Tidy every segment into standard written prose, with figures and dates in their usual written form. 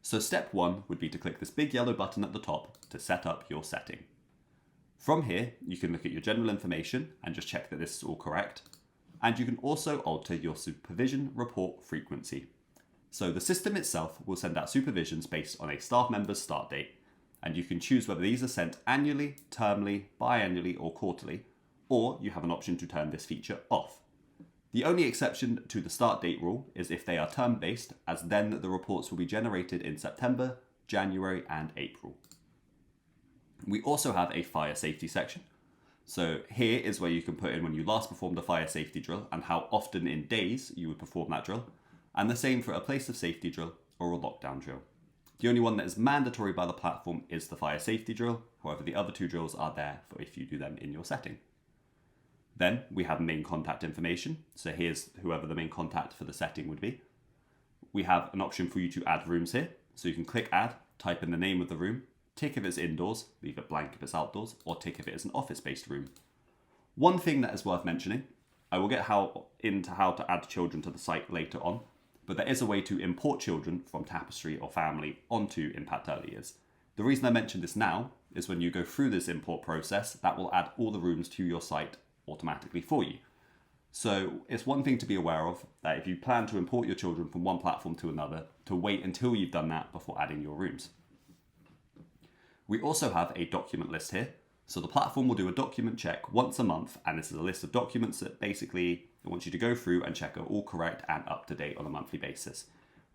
So step 1 would be to click this big yellow button at the top to set up your setting. From here, you can look at your general information and just check that this is all correct. And you can also alter your supervision report frequency. So the system itself will send out supervisions based on a staff member's start date, and you can choose whether these are sent annually, termly, biannually, or quarterly, or you have an option to turn this feature off. The only exception to the start date rule is if they are term-based, as then the reports will be generated in September, January, and April. We also have a fire safety section. So here is where you can put in when you last performed a fire safety drill and how often in days you would perform that drill, and the same for a place of safety drill or a lockdown drill. The only one that is mandatory by the platform is the fire safety drill. However, the other 2 drills are there for if you do them in your setting. Then we have main contact information. So here's whoever the main contact for the setting would be. We have an option for you to add rooms here. So you can click add, type in the name of the room, tick if it's indoors, leave it blank if it's outdoors, or tick if it is an office-based room. One thing that is worth mentioning, I will get into how to add children to the site later on, but there is a way to import children from Tapestry or Family onto Impact Early Years. The reason I mention this now is when you go through this import process, that will add all the rooms to your site automatically for you. So it's one thing to be aware of, that if you plan to import your children from one platform to another, to wait until you've done that before adding your rooms. We also have a document list here. So the platform will do a document check once a month, and this is a list of documents that basically it wants you to go through and check are all correct and up to date on a monthly basis.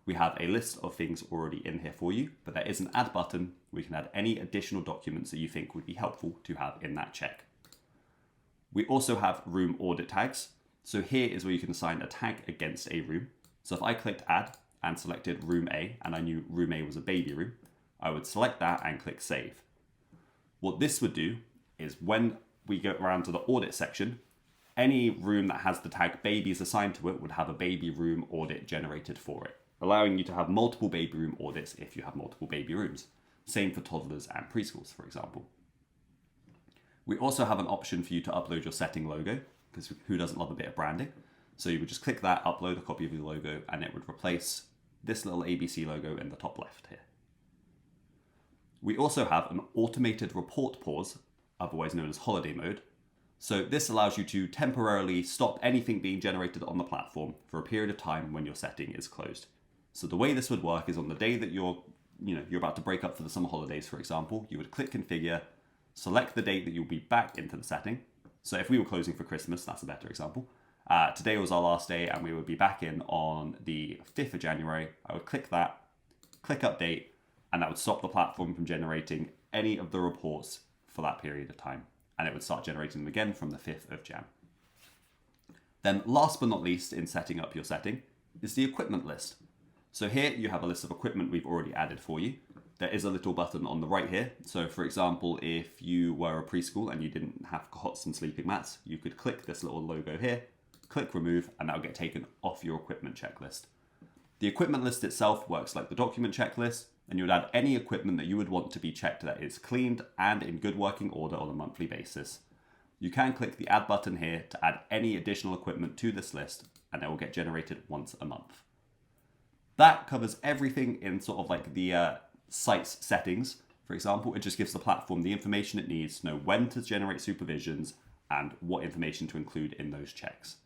We have a list of things already in here for you, but there is an add button where you can add any additional documents that you think would be helpful to have in that check. We also have room audit tags. So here is where you can assign a tag against a room. So if I clicked add and selected room A, and I knew room A was a baby room, I would select that and click save. What this would do is when we go around to the audit section, any room that has the tag babies assigned to it would have a baby room audit generated for it, allowing you to have multiple baby room audits if you have multiple baby rooms. Same for toddlers and preschools, for example. We also have an option for you to upload your setting logo, because who doesn't love a bit of branding? So you would just click that, upload a copy of your logo, and it would replace this little ABC logo in the top left here. We also have an automated report pause, otherwise known as holiday mode. So this allows you to temporarily stop anything being generated on the platform for a period of time when your setting is closed. So the way this would work is on the day that you're about to break up for the summer holidays, for example, you would click configure, select the date that you'll be back into the setting. So if we were closing for Christmas, that's a better example. Today was our last day and we would be back in on the 5th of January. I would click that, click update, and that would stop the platform from generating any of the reports for that period of time. And it would start generating them again from the 5th of Jan. Then last but not least in setting up your setting is the equipment list. So here you have a list of equipment we've already added for you. There is a little button on the right here. So for example, if you were a preschool and you didn't have cots and sleeping mats, you could click this little logo here, click remove, and that will get taken off your equipment checklist. The equipment list itself works like the document checklist, and you would add any equipment that you would want to be checked that is cleaned and in good working order on a monthly basis. You can click the add button here to add any additional equipment to this list, and it will get generated once a month. That covers everything in sort of like the site's settings. For example, it just gives the platform the information it needs to know when to generate supervisions and what information to include in those checks.